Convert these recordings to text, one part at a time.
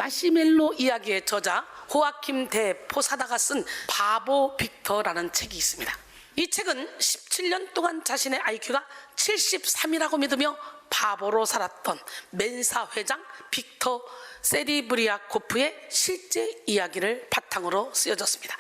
마시멜로 이야기의 저자 호아킴 대 포사다가 쓴 바보 빅터라는 책이 있습니다. 이 책은 17년 동안 자신의 IQ가 73이라고 믿으며 바보로 살았던 멘사 회장 빅터 세리브리아코프의 실제 이야기를 바탕으로 쓰여졌습니다.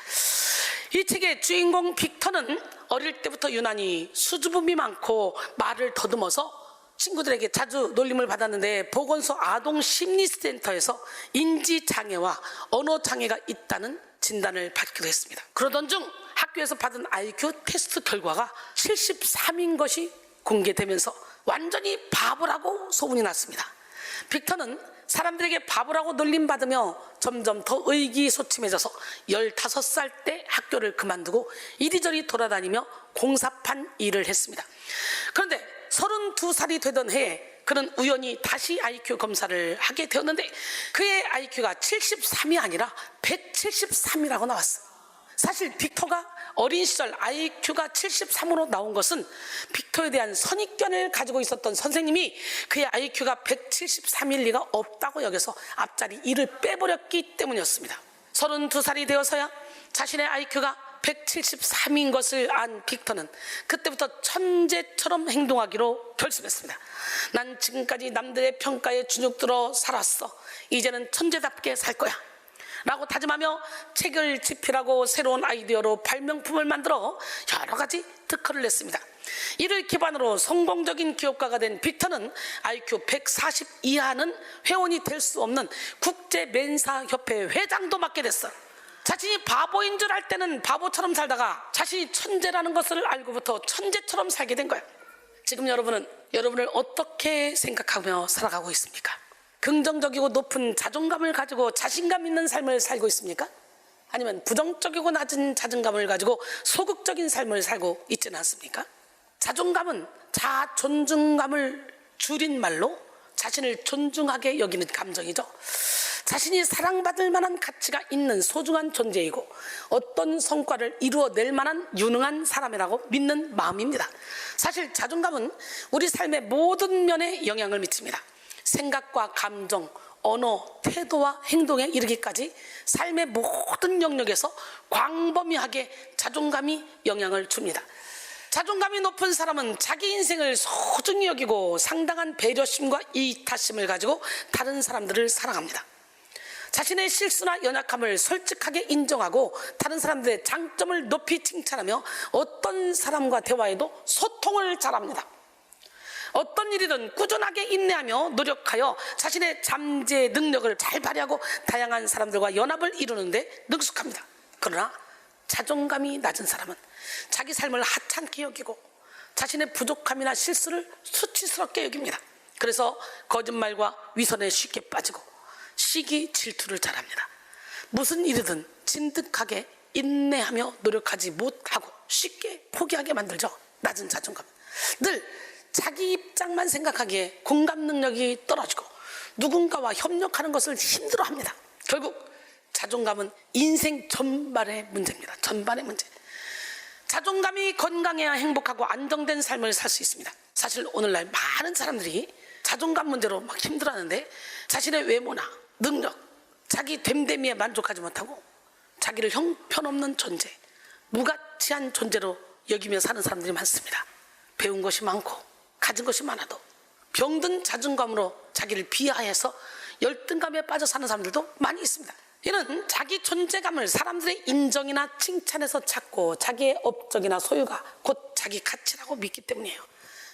이 책의 주인공 빅터는 어릴 때부터 유난히 수줍음이 많고 말을 더듬어서 친구들에게 자주 놀림을 받았는데 보건소 아동심리센터에서 인지장애와 언어장애가 있다는 진단을 받기도 했습니다. 그러던 중 학교에서 받은 IQ 테스트 결과가 73인 것이 공개되면서 완전히 바보라고 소문이 났습니다. 빅터는 사람들에게 바보라고 놀림받으며 점점 더 의기소침해져서 15살 때 학교를 그만두고 이리저리 돌아다니며 공사판 일을 했습니다. 그런데 32살이 되던 해에 그는 우연히 다시 IQ 검사를 하게 되었는데 그의 IQ가 73이 아니라 173이라고 나왔어요. 사실 빅터가 어린 시절 IQ가 73으로 나온 것은 빅터에 대한 선입견을 가지고 있었던 선생님이 그의 IQ가 173일 리가 없다고 여겨서 앞자리 1을 빼버렸기 때문이었습니다. 32살이 되어서야 자신의 IQ가 173인 것을 안 빅터는 그때부터 천재처럼 행동하기로 결심했습니다. 난 지금까지 남들의 평가에 주눅들어 살았어. 이제는 천재답게 살 거야 라고 다짐하며 책을 집필하고 새로운 아이디어로 발명품을 만들어 여러 가지 특허를 냈습니다. 이를 기반으로 성공적인 기업가가 된 빅터는 IQ 140 이하는 회원이 될 수 없는 국제멘사협회 회장도 맡게 됐어요. 자신이 바보인 줄 알 때는 바보처럼 살다가 자신이 천재라는 것을 알고부터 천재처럼 살게 된 거예요. 지금 여러분을 어떻게 생각하며 살아가고 있습니까? 긍정적이고 높은 자존감을 가지고 자신감 있는 삶을 살고 있습니까? 아니면 부정적이고 낮은 자존감을 가지고 소극적인 삶을 살고 있지는 않습니까? 자존감은 자아 존중감을 줄인 말로 자신을 존중하게 여기는 감정이죠. 자신이 사랑받을 만한 가치가 있는 소중한 존재이고 어떤 성과를 이루어낼 만한 유능한 사람이라고 믿는 마음입니다. 사실 자존감은 우리 삶의 모든 면에 영향을 미칩니다. 생각과 감정, 언어, 태도와 행동에 이르기까지 삶의 모든 영역에서 광범위하게 자존감이 영향을 줍니다. 자존감이 높은 사람은 자기 인생을 소중히 여기고 상당한 배려심과 이타심을 가지고 다른 사람들을 사랑합니다. 자신의 실수나 연약함을 솔직하게 인정하고 다른 사람들의 장점을 높이 칭찬하며 어떤 사람과 대화에도 소통을 잘합니다. 어떤 일이든 꾸준하게 인내하며 노력하여 자신의 잠재 능력을 잘 발휘하고 다양한 사람들과 연합을 이루는데 능숙합니다. 그러나 자존감이 낮은 사람은 자기 삶을 하찮게 여기고 자신의 부족함이나 실수를 수치스럽게 여깁니다. 그래서 거짓말과 위선에 쉽게 빠지고 시기 질투를 잘합니다. 무슨 일이든 진득하게 인내하며 노력하지 못하고 쉽게 포기하게 만들죠. 낮은 자존감. 늘 자기 입장만 생각하기에 공감 능력이 떨어지고 누군가와 협력하는 것을 힘들어합니다. 결국 자존감은 인생 전반의 문제입니다. 전반의 문제. 자존감이 건강해야 행복하고 안정된 삶을 살 수 있습니다. 사실 오늘날 많은 사람들이 자존감 문제로 막 힘들어하는데 자신의 외모나 능력, 자기 됨됨이에 만족하지 못하고 자기를 형편없는 존재, 무가치한 존재로 여기며 사는 사람들이 많습니다. 배운 것이 많고 가진 것이 많아도 병든 자존감으로 자기를 비하해서 열등감에 빠져 사는 사람들도 많이 있습니다. 이는 자기 존재감을 사람들의 인정이나 칭찬에서 찾고 자기의 업적이나 소유가 곧 자기 가치라고 믿기 때문이에요.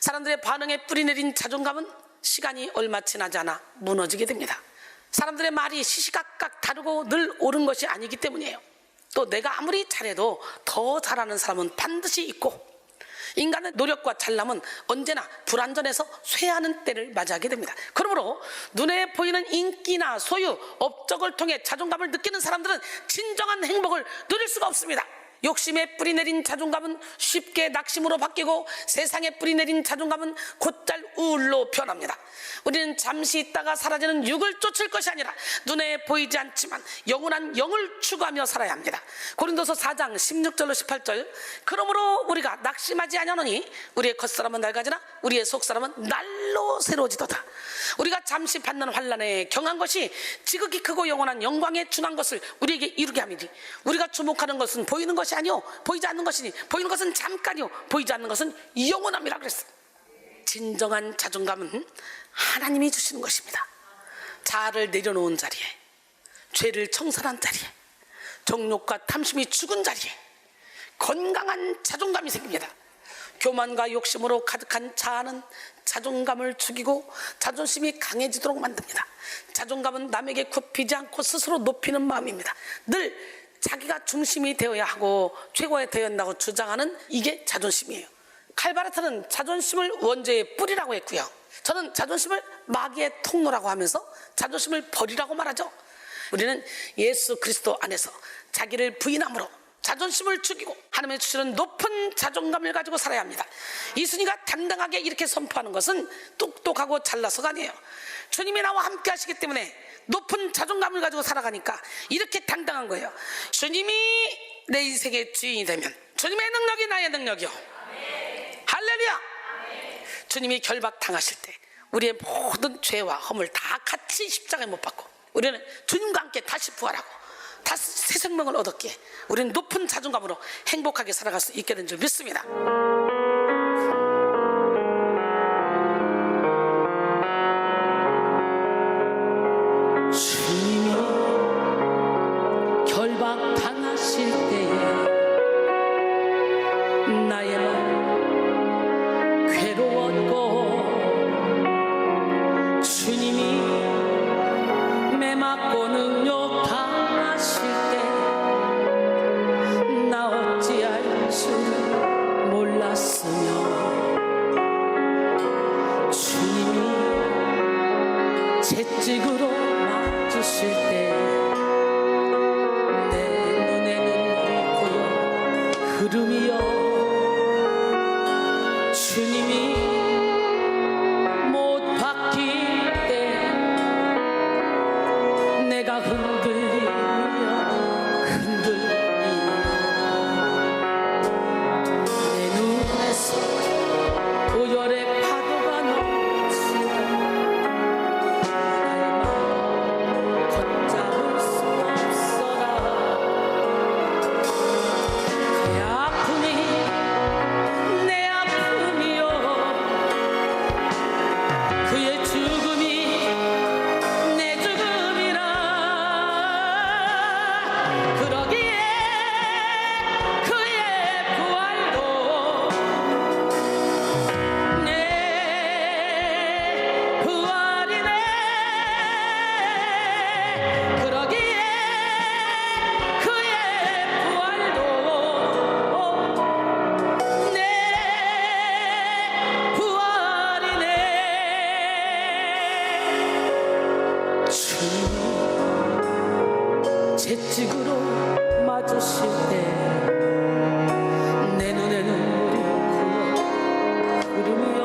사람들의 반응에 뿌리내린 자존감은 시간이 얼마 지나지 않아 무너지게 됩니다. 사람들의 말이 시시각각 다르고 늘 옳은 것이 아니기 때문이에요. 또 내가 아무리 잘해도 더 잘하는 사람은 반드시 있고 인간의 노력과 잘남은 언제나 불완전해서 쇠하는 때를 맞이하게 됩니다. 그러므로 눈에 보이는 인기나 소유, 업적을 통해 자존감을 느끼는 사람들은 진정한 행복을 누릴 수가 없습니다. 욕심에 뿌리 내린 자존감은 쉽게 낙심으로 바뀌고 세상에 뿌리 내린 자존감은 곧잘 우울로 변합니다. 우리는 잠시 있다가 사라지는 육을 쫓을 것이 아니라 눈에 보이지 않지만 영원한 영을 추구하며 살아야 합니다. 고린도서 4장 16절로 18절, 그러므로 우리가 낙심하지 아니하노니 우리의 겉사람은 낡아지나 우리의 속사람은 날로 새로워지도다. 우리가 잠시 받는 환난에 경한 것이 지극히 크고 영원한 영광에 준한 것을 우리에게 이루게 함이니 우리가 주목하는 것은 보이는 것이 아니요 보이지 않는 것이니 보이는 것은 잠깐이요 보이지 않는 것은 영원함이라 그랬어요. 진정한 자존감은 하나님이 주시는 것입니다. 자아를 내려놓은 자리에, 죄를 청산한 자리에, 정욕과 탐심이 죽은 자리에 건강한 자존감이 생깁니다. 교만과 욕심으로 가득한 자아는 자존감을 죽이고 자존심이 강해지도록 만듭니다. 자존감은 남에게 굽히지 않고 스스로 높이는 마음입니다. 늘 자기가 중심이 되어야 하고 최고에 되어야 한다고 주장하는 이게 자존심이에요. 칼바르트는 자존심을 원죄의 뿌리라고 했고요, 저는 자존심을 마귀의 통로라고 하면서 자존심을 버리라고 말하죠. 우리는 예수 그리스도 안에서 자기를 부인함으로 자존심을 죽이고 하나님의 주시는 높은 자존감을 가지고 살아야 합니다. 이순이가 당당하게 이렇게 선포하는 것은 똑똑하고 잘나서가 아니에요. 주님이 나와 함께 하시기 때문에 높은 자존감을 가지고 살아가니까 이렇게 당당한 거예요. 주님이 내 인생의 주인이 되면 주님의 능력이 나의 능력이요. 할렐루야. 주님이 결박당하실 때 우리의 모든 죄와 허물 다 같이 십자가에 못 박고 우리는 주님과 함께 다시 부활하고 다시 새 생명을 얻었기에 우리는 높은 자존감으로 행복하게 살아갈 수 있게 된 줄 믿습니다. 주님이 결박당하실 때에 나의 마음 괴로웠고 주님이 매맞고 능욕 당하실 때 나 어찌할 줄 몰랐으며 주님이 채찍으로 맞으실 때 내 눈에는 고요 흐름이여 주님이 못 바뀔 때 내가 흔들리며 내 눈에서 오열의 파도가 넘치고 나의 마음 걷잡을 수 없어라. 그의 아픔이 내 아픔이요 그의 죽음이 내 죽음이라. 그러기에 그의 부활도 내 부활이네. 그러기에 그의 부활도 내 부활이네. 주님이 채찍으로 맞으실 때 내 눈에 눈물이 흐르며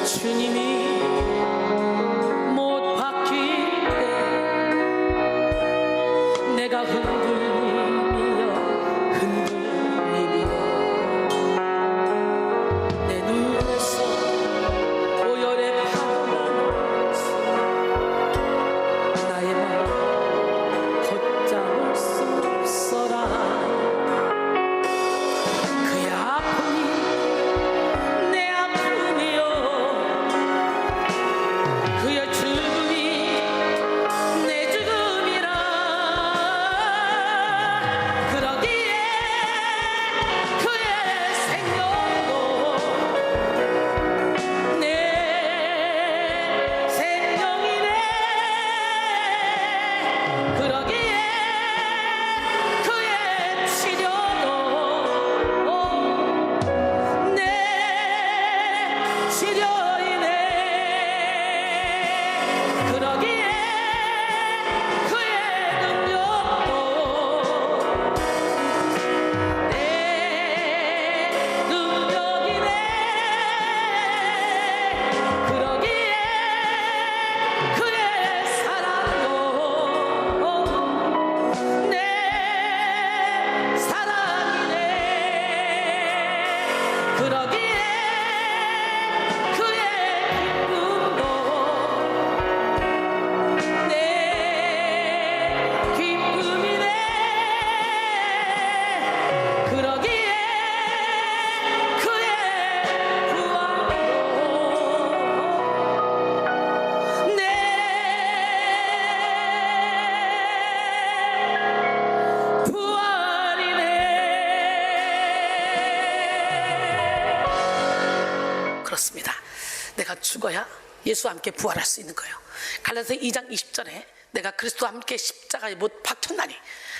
주님이 못 바뀔 때 내가 흔들리며 내 눈에서 오열의 파도가 넘치고 죽어야 예수와 함께 부활할 수 있는 거예요. 갈라디아서 2장 20절에 내가 그리스도와 함께 십자가에 못 박혔나니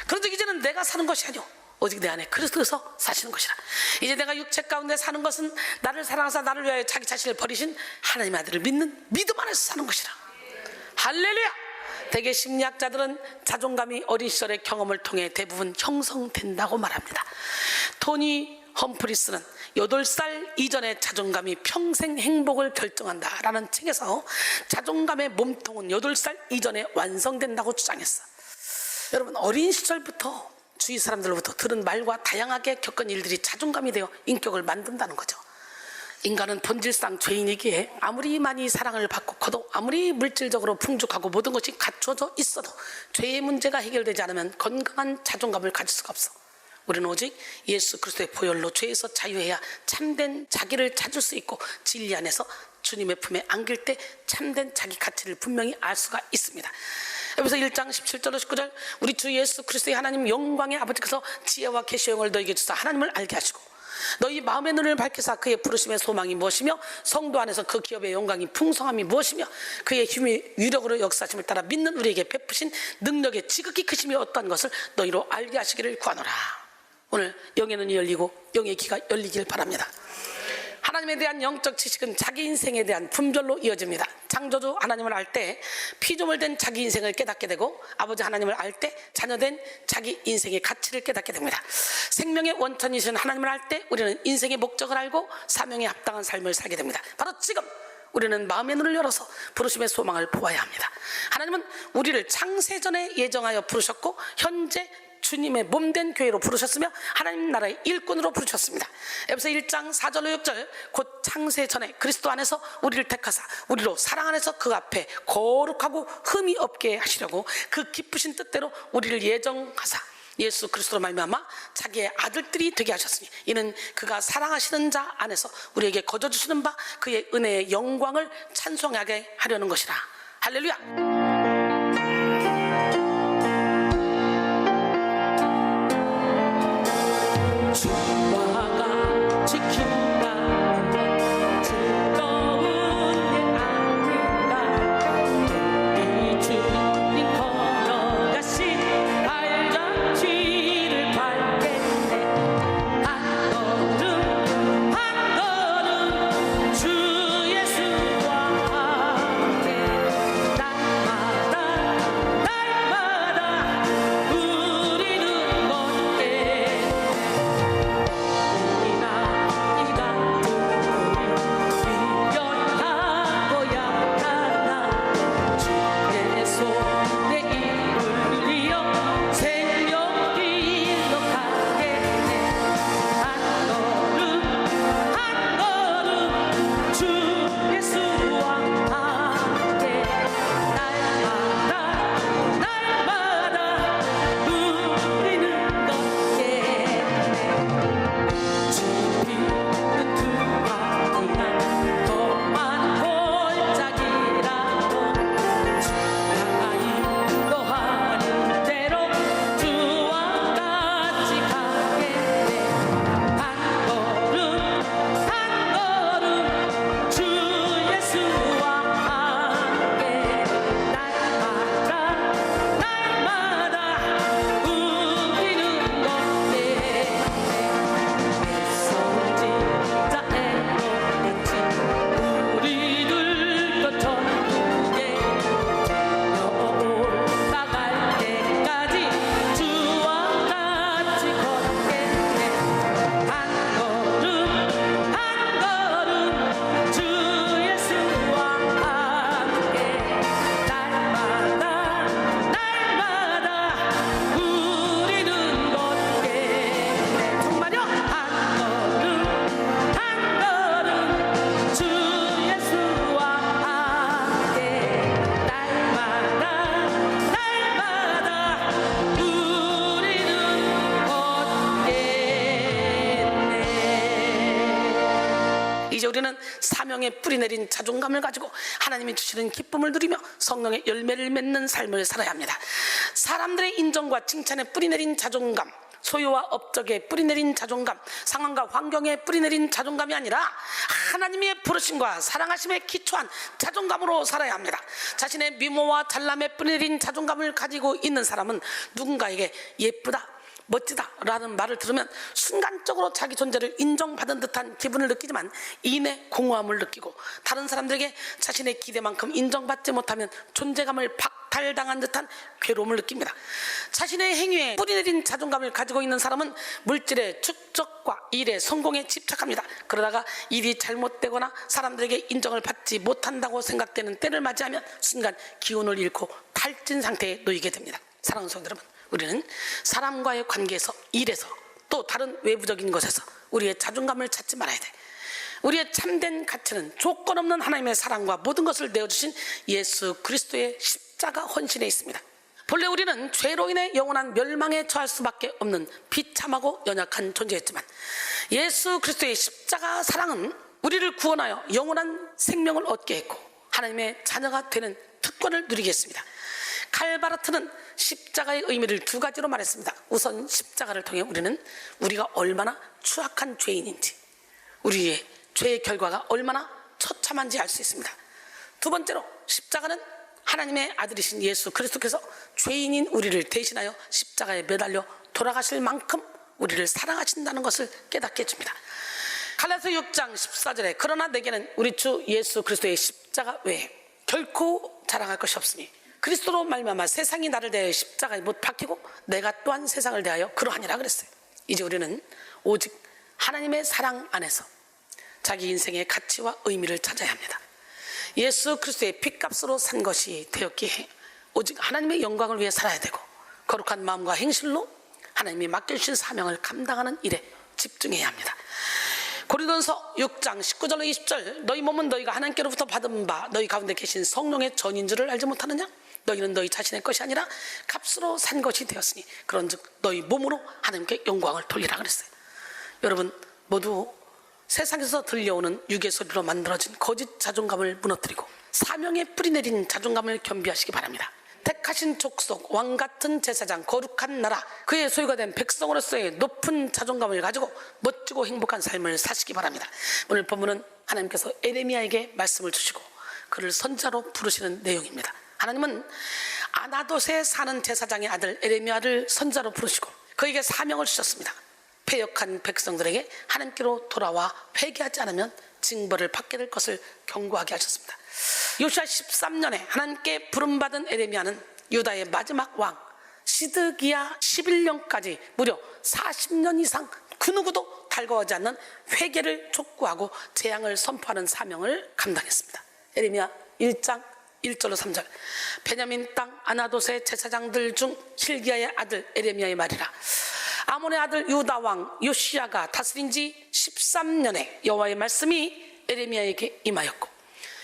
그런즉 이제는 내가 사는 것이 아니오 오직 내 안에 그리스도에서 사시는 것이라. 이제 내가 육체 가운데 사는 것은 나를 사랑하사 나를 위하여 자기 자신을 버리신 하나님의 아들을 믿는 믿음 안에서 사는 것이라. 할렐루야. 대개 심리학자들은 자존감이 어린 시절의 경험을 통해 대부분 형성된다고 말합니다. 토니 험프리스는 8살 이전의 자존감이 평생 행복을 결정한다라는 책에서 자존감의 몸통은 8살 이전에 완성된다고 주장했어. 여러분, 어린 시절부터 주위 사람들로부터 들은 말과 다양하게 겪은 일들이 자존감이 되어 인격을 만든다는 거죠. 인간은 본질상 죄인이기에 아무리 많이 사랑을 받고 커도 아무리 물질적으로 풍족하고 모든 것이 갖춰져 있어도 죄의 문제가 해결되지 않으면 건강한 자존감을 가질 수가 없어. 우리는 오직 예수 그리스도의 보혈로 죄에서 자유해야 참된 자기를 찾을 수 있고 진리 안에서 주님의 품에 안길 때 참된 자기 가치를 분명히 알 수가 있습니다. 에베소 1장 17절로 19절 우리 주 예수 그리스도의 하나님 영광의 아버지께서 지혜와 계시의 영을 너희에게 주사 하나님을 알게 하시고 너희 마음의 눈을 밝히사 그의 부르심의 소망이 무엇이며 성도 안에서 그 기업의 영광이 풍성함이 무엇이며 그의 힘이 위력으로 역사심을 따라 믿는 우리에게 베푸신 능력의 지극히 크심이 어떠한 것을 너희로 알게 하시기를 구하노라. 오늘 영의 눈이 열리고 영의 귀가 열리길 바랍니다. 하나님에 대한 영적 지식은 자기 인생에 대한 분별로 이어집니다. 창조주 하나님을 알 때 피조물 된 자기 인생을 깨닫게 되고 아버지 하나님을 알 때 자녀된 자기 인생의 가치를 깨닫게 됩니다. 생명의 원천이신 하나님을 알 때 우리는 인생의 목적을 알고 사명에 합당한 삶을 살게 됩니다. 바로 지금 우리는 마음의 눈을 열어서 부르심의 소망을 보아야 합니다. 하나님은 우리를 창세전에 예정하여 부르셨고 현재 주님의 몸된 교회로 부르셨으며 하나님 나라의 일꾼으로 부르셨습니다. 에베소 1장 4절로 6절 곧 창세 전에 그리스도 안에서 우리를 택하사 우리로 사랑 안에서 그 앞에 거룩하고 흠이 없게 하시려고 그 기쁘신 뜻대로 우리를 예정하사 예수 그리스도로 말미암아 자기의 아들들이 되게 하셨으니 이는 그가 사랑하시는 자 안에서 우리에게 거저주시는 바 그의 은혜의 영광을 찬송하게 하려는 것이라. 할렐루야. 주와가 지킨다는 건 즐거운 게 아닌가. 이 주님 걸어가신 발자취를 밟겠네. 한 걸음 한 걸음 주 예수와 함께 날마다 날마다 우리는 걷게. 이제 우리는 사명에 뿌리 내린 자존감을 가지고 하나님이 주시는 기쁨을 누리며 성령의 열매를 맺는 삶을 살아야 합니다. 사람들의 인정과 칭찬에 뿌리 내린 자존감, 소유와 업적에 뿌리내린 자존감, 상황과 환경에 뿌리내린 자존감이 아니라 하나님의 부르심과 사랑하심에 기초한 자존감으로 살아야 합니다. 자신의 미모와 잘남에 뿌리내린 자존감을 가지고 있는 사람은 누군가에게 예쁘다, 멋지다 라는 말을 들으면 순간적으로 자기 존재를 인정받은 듯한 기분을 느끼지만 이내 공허함을 느끼고, 다른 사람들에게 자신의 기대만큼 인정받지 못하면 존재감을 박탈당한 듯한 괴로움을 느낍니다. 자신의 행위에 뿌리내린 자존감을 가지고 있는 사람은 물질의 축적과 일의 성공에 집착합니다. 그러다가 일이 잘못되거나 사람들에게 인정을 받지 못한다고 생각되는 때를 맞이하면 순간 기운을 잃고 탈진 상태에 놓이게 됩니다. 사랑하는 성도 여러분, 우리는 사람과의 관계에서, 일에서, 또 다른 외부적인 것에서 우리의 자존감을 찾지 말아야 돼. 우리의 참된 가치는 조건 없는 하나님의 사랑과 모든 것을 내어주신 예수 그리스도의 십자가 헌신에 있습니다. 본래 우리는 죄로 인해 영원한 멸망에 처할 수밖에 없는 비참하고 연약한 존재였지만 예수 그리스도의 십자가 사랑은 우리를 구원하여 영원한 생명을 얻게 했고 하나님의 자녀가 되는 특권을 누리게 했습니다. 칼바르트는 십자가의 의미를 두 가지로 말했습니다. 우선 십자가를 통해 우리는 우리가 얼마나 추악한 죄인인지, 우리의 죄의 결과가 얼마나 처참한지 알 수 있습니다. 두 번째로 십자가는 하나님의 아들이신 예수 그리스도께서 죄인인 우리를 대신하여 십자가에 매달려 돌아가실 만큼 우리를 사랑하신다는 것을 깨닫게 해줍니다. 갈라디아서 6장 14절에 그러나 내게는 우리 주 예수 그리스도의 십자가 외에 결코 자랑할 것이 없으니 그리스도로 말미암아 세상이 나를 대하여 십자가에 못 박히고 내가 또한 세상을 대하여 그러하니라 그랬어요. 이제 우리는 오직 하나님의 사랑 안에서 자기 인생의 가치와 의미를 찾아야 합니다. 예수 그리스도의 핏값으로 산 것이 되었기에 오직 하나님의 영광을 위해 살아야 되고, 거룩한 마음과 행실로 하나님이 맡겨주신 사명을 감당하는 일에 집중해야 합니다. 고린도전서 6장 19절로 20절, 너희 몸은 너희가 하나님께로부터 받은 바 너희 가운데 계신 성령의 전인 줄을 알지 못하느냐? 너희는 너희 자신의 것이 아니라 값으로 산 것이 되었으니 그런즉 너희 몸으로 하나님께 영광을 돌리라 그랬어요. 여러분 모두 세상에서 들려오는 유괴 소리로 만들어진 거짓 자존감을 무너뜨리고 사명에 뿌리내린 자존감을 겸비하시기 바랍니다. 택하신 족속, 왕같은 제사장, 거룩한 나라, 그의 소유가 된 백성으로서의 높은 자존감을 가지고 멋지고 행복한 삶을 사시기 바랍니다. 오늘 본문은 하나님께서 에레미야에게 말씀을 주시고 그를 선지자로 부르시는 내용입니다. 하나님은 아나돗에 사는 제사장의 아들 에레미야를 선지자로 부르시고 그에게 사명을 주셨습니다. 패역한 백성들에게 하나님께로 돌아와 회개하지 않으면 징벌을 받게 될 것을 경고하게 하셨습니다. 요시야 13년에 하나님께 부름받은 에레미야는 유다의 마지막 왕 시드기야 11년까지 무려 40년 이상 그 누구도 달가워하지 않는 회개를 촉구하고 재앙을 선포하는 사명을 감당했습니다. 에레미야 1장 1절로 3절, 베냐민 땅 아나돗의 제사장들 중 힐기야의 아들 에레미야의 말이라. 아몬의 아들 유다 왕 요시야가 다스린 지 13년에 여호와의 말씀이 에레미야에게 임하였고,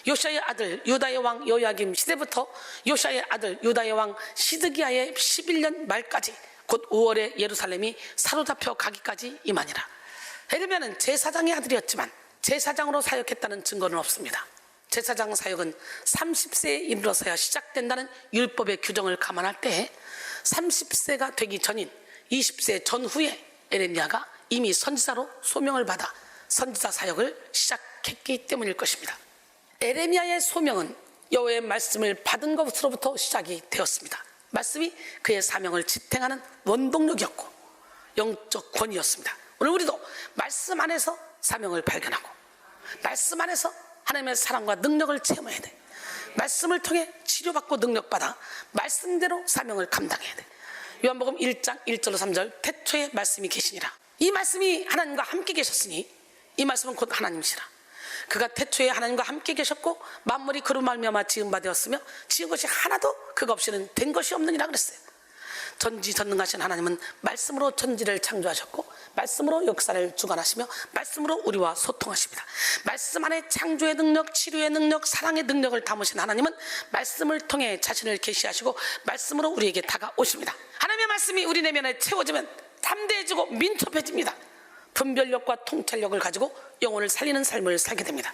요시야의 아들 유다의 왕 요야김 시대부터 요시야의 아들 유다의 왕 시드기야의 11년 말까지 곧 5월에 예루살렘이 사로잡혀 가기까지 임하니라. 에레미야는 제사장의 아들이었지만 제사장으로 사역했다는 증거는 없습니다. 제사장 사역은 30세에 이르러서야 시작된다는 율법의 규정을 감안할 때 30세가 되기 전인 20세 전후에 에레미야가 이미 선지자로 소명을 받아 선지자 사역을 시작했기 때문일 것입니다. 에레미야의 소명은 여호와의 말씀을 받은 것으로부터 시작이 되었습니다. 말씀이 그의 사명을 지탱하는 원동력이었고 영적 권위였습니다. 오늘 우리도 말씀 안에서 사명을 발견하고 말씀 안에서 하나님의 사랑과 능력을 체험해야 돼. 말씀을 통해 치료받고 능력받아 말씀대로 사명을 감당해야 돼. 요한복음 1장 1절로 3절, 태초에 말씀이 계시니라. 이 말씀이 하나님과 함께 계셨으니 이 말씀은 곧 하나님이시라. 그가 태초에 하나님과 함께 계셨고 만물이 그로 말미암아 지은 바 되었으며 지은 것이 하나도 그가 없이는 된 것이 없느니라 그랬어요. 전지전능하신 하나님은 말씀으로 천지를 창조하셨고 말씀으로 역사를 주관하시며 말씀으로 우리와 소통하십니다. 말씀 안에 창조의 능력, 치료의 능력, 사랑의 능력을 담으신 하나님은 말씀을 통해 자신을 계시하시고 말씀으로 우리에게 다가오십니다. 하나님의 말씀이 우리 내면에 채워지면 담대해지고 민첩해집니다. 분별력과 통찰력을 가지고 영혼을 살리는 삶을 살게 됩니다.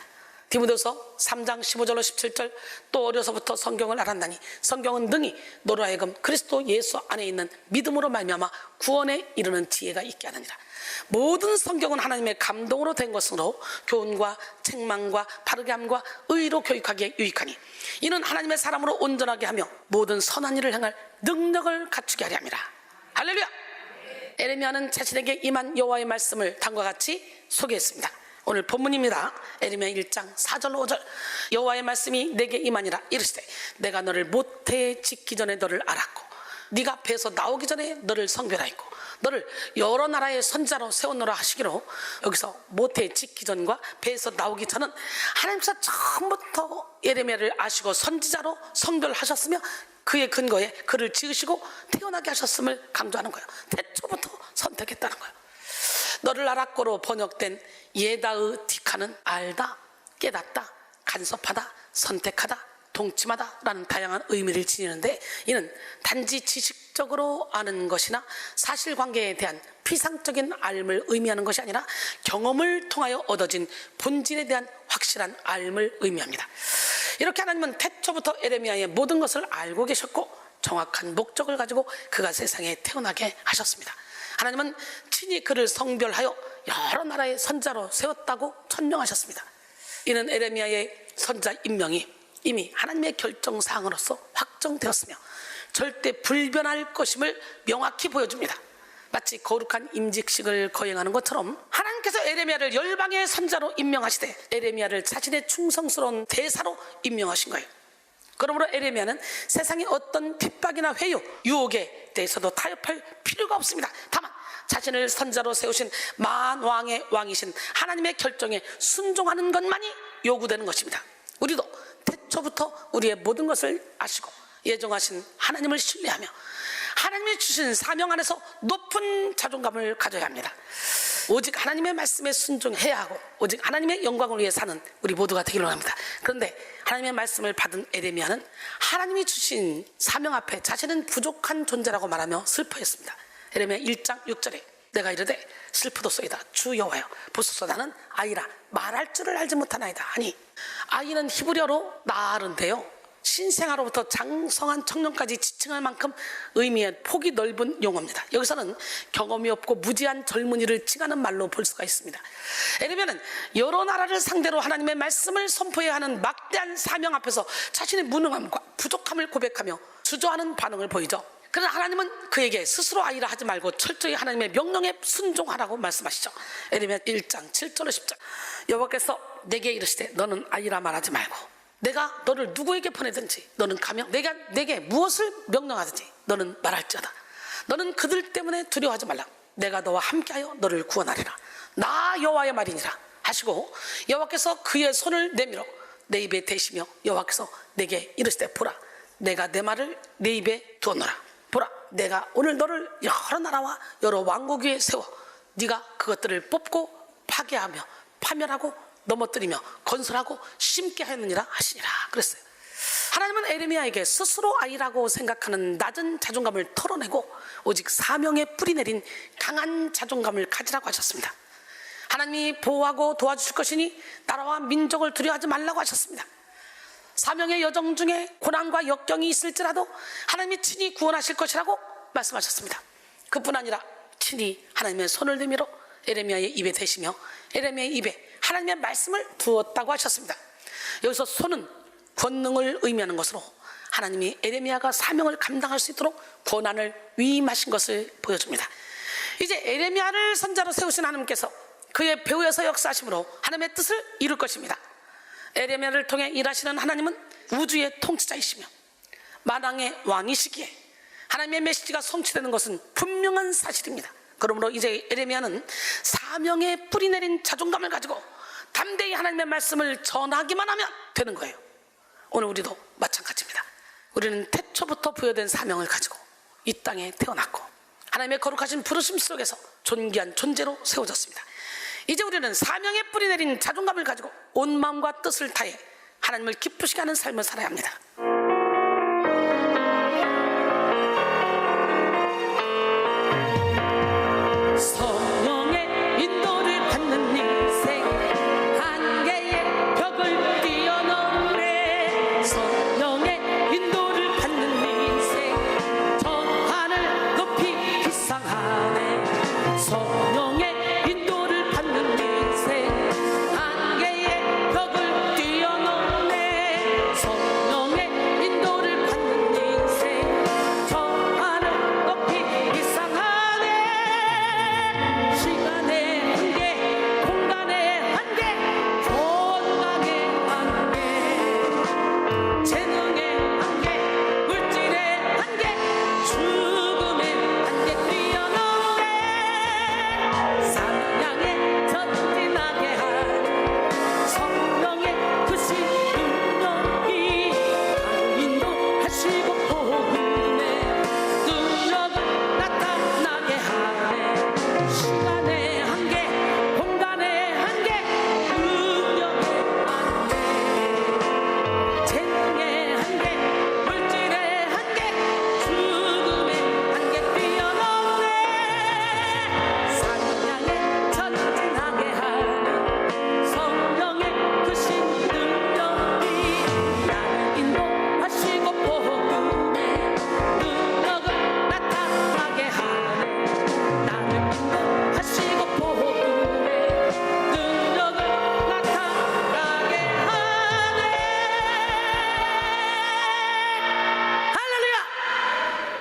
디모데후서 3장 15절로 17절 또 어려서부터 성경을 알았나니 성경은 능히 너로 하여금 그리스도 예수 안에 있는 믿음으로 말미암아 구원에 이르는 지혜가 있게 하느니라. 모든 성경은 하나님의 감동으로 된 것으로 교훈과 책망과 바르게 함과 의로 교육하기에 유익하니 이는 하나님의 사람으로 온전하게 하며 모든 선한 일을 행할 능력을 갖추게 하려 함이라. 할렐루야. 에레미야는 자신에게 임한 여호와의 말씀을 다음과 같이 소개했습니다. 오늘 본문입니다. 에레미야 1장 4절로 5절. 여호와의 말씀이 내게 임하니라 이르시되 내가 너를 모태에 짓기 전에 너를 알았고 네가 배에서 나오기 전에 너를 성별하였고 너를 여러 나라의 선지자로 세우노라 하시기로, 여기서 모태에 짓기 전과 배에서 나오기 전은 하나님께서 처음부터 에레미야를 아시고 선지자로 성별하셨으며 그의 근거에 그를 지으시고 태어나게 하셨음을 강조하는 거예요. 태초부터 선택했다는 거예요. 너를 알았고로 번역된 예다의 티카는 알다, 깨닫다, 간섭하다, 선택하다, 동침하다 라는 다양한 의미를 지니는데, 이는 단지 지식적으로 아는 것이나 사실관계에 대한 피상적인 알을 의미하는 것이 아니라 경험을 통하여 얻어진 본질에 대한 확실한 알을 의미합니다. 이렇게 하나님은 태초부터 에레미야의 모든 것을 알고 계셨고 정확한 목적을 가지고 그가 세상에 태어나게 하셨습니다. 하나님은 친히 그를 성별하여 여러 나라의 선지자로 세웠다고 천명하셨습니다. 이는 에레미야의 선지자 임명이 이미 하나님의 결정사항으로서 확정되었으며 절대 불변할 것임을 명확히 보여줍니다. 마치 거룩한 임직식을 거행하는 것처럼 하나님께서 에레미야를 열방의 선지자로 임명하시되 에레미야를 자신의 충성스러운 대사로 임명하신 거예요. 그러므로 에레미야는 세상의 어떤 핍박이나 회유, 유혹에 대해서도 타협할 필요가 없습니다. 다만 자신을 선지자로 세우신 만왕의 왕이신 하나님의 결정에 순종하는 것만이 요구되는 것입니다. 우리도 태초부터 우리의 모든 것을 아시고 예정하신 하나님을 신뢰하며 하나님이 주신 사명 안에서 높은 자존감을 가져야 합니다. 오직 하나님의 말씀에 순종해야 하고 오직 하나님의 영광을 위해 사는 우리 모두가 되기를 원합니다. 그런데 하나님의 말씀을 받은 에레미야는 하나님이 주신 사명 앞에 자신은 부족한 존재라고 말하며 슬퍼했습니다. 에레미야 1장 6절에 내가 이르되 슬프도소이다 주 여호와여 보소서 나는 아이라 말할 줄을 알지 못하나이다 하니, 아이는 히브리어로 나알인데요, 신생아로부터 장성한 청년까지 지칭할 만큼 의미의 폭이 넓은 용어입니다. 여기서는 경험이 없고 무지한 젊은이를 칭하는 말로 볼 수가 있습니다. 에레미야는 여러 나라를 상대로 하나님의 말씀을 선포해야 하는 막대한 사명 앞에서 자신의 무능함과 부족함을 고백하며 주저하는 반응을 보이죠. 그러나 하나님은 그에게 스스로 아이라 하지 말고 철저히 하나님의 명령에 순종하라고 말씀하시죠. 에레미야 1장 7절로 10절. 여호와께서 내게 이르시되 너는 아이라 말하지 말고 내가 너를 누구에게 보내든지 너는 가며 내가 내게 무엇을 명령하든지 너는 말할지어다. 너는 그들 때문에 두려워하지 말라. 내가 너와 함께하여 너를 구원하리라. 나 여호와의 말이니라 하시고, 여호와께서 그의 손을 내밀어 내 입에 대시며 여호와께서 내게 이르시되 보라 내가 내 말을 내 입에 두었노라. 보라 내가 오늘 너를 여러 나라와 여러 왕국 위에 세워 네가 그것들을 뽑고 파괴하며 파멸하고 넘어뜨리며 건설하고 심게 하느니라 하시니라 그랬어요. 하나님은 에레미야에게 스스로 아이라고 생각하는 낮은 자존감을 털어내고 오직 사명에 뿌리내린 강한 자존감을 가지라고 하셨습니다. 하나님이 보호하고 도와주실 것이니 나라와 민족을 두려워하지 말라고 하셨습니다. 사명의 여정 중에 고난과 역경이 있을지라도 하나님이 친히 구원하실 것이라고 말씀하셨습니다. 그뿐 아니라 친히 하나님의 손을 내밀어 에레미야의 입에 대시며 에레미야의 입에 하나님의 말씀을 두었다고 하셨습니다. 여기서 손은 권능을 의미하는 것으로 하나님이 에레미야가 사명을 감당할 수 있도록 권한을 위임하신 것을 보여줍니다. 이제 에레미야를 선지자로 세우신 하나님께서 그의 배후에서 역사하심으로 하나님의 뜻을 이룰 것입니다. 에레미야를 통해 일하시는 하나님은 우주의 통치자이시며 만왕의 왕이시기에 하나님의 메시지가 성취되는 것은 분명한 사실입니다. 그러므로 이제 에레미야는 사명에 뿌리내린 자존감을 가지고 담대히 하나님의 말씀을 전하기만 하면 되는 거예요. 오늘 우리도 마찬가지입니다. 우리는 태초부터 부여된 사명을 가지고 이 땅에 태어났고 하나님의 거룩하신 부르심 속에서 존귀한 존재로 세워졌습니다. 이제 우리는 사명에 뿌리내린 자존감을 가지고 온 마음과 뜻을 다해 하나님을 기쁘시게 하는 삶을 살아야 합니다. 성령의 인도를 받는 인생, 한계의 벽을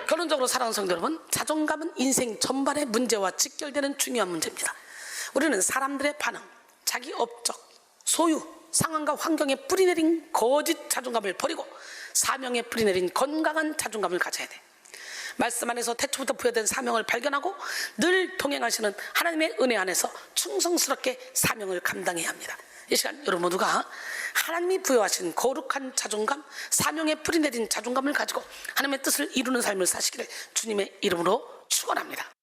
결론적으로 사랑하는 성도 여러분, 자존감은 인생 전반의 문제와 직결되는 중요한 문제입니다. 우리는 사람들의 반응, 자기 업적, 소유, 상황과 환경에 뿌리내린 거짓 자존감을 버리고 사명에 뿌리내린 건강한 자존감을 가져야 돼. 말씀 안에서 태초부터 부여된 사명을 발견하고 늘 동행하시는 하나님의 은혜 안에서 충성스럽게 사명을 감당해야 합니다. 이 시간 여러분 모두가 하나님이 부여하신 거룩한 자존감, 사명에 뿌리내린 자존감을 가지고 하나님의 뜻을 이루는 삶을 사시기를 주님의 이름으로 축원합니다.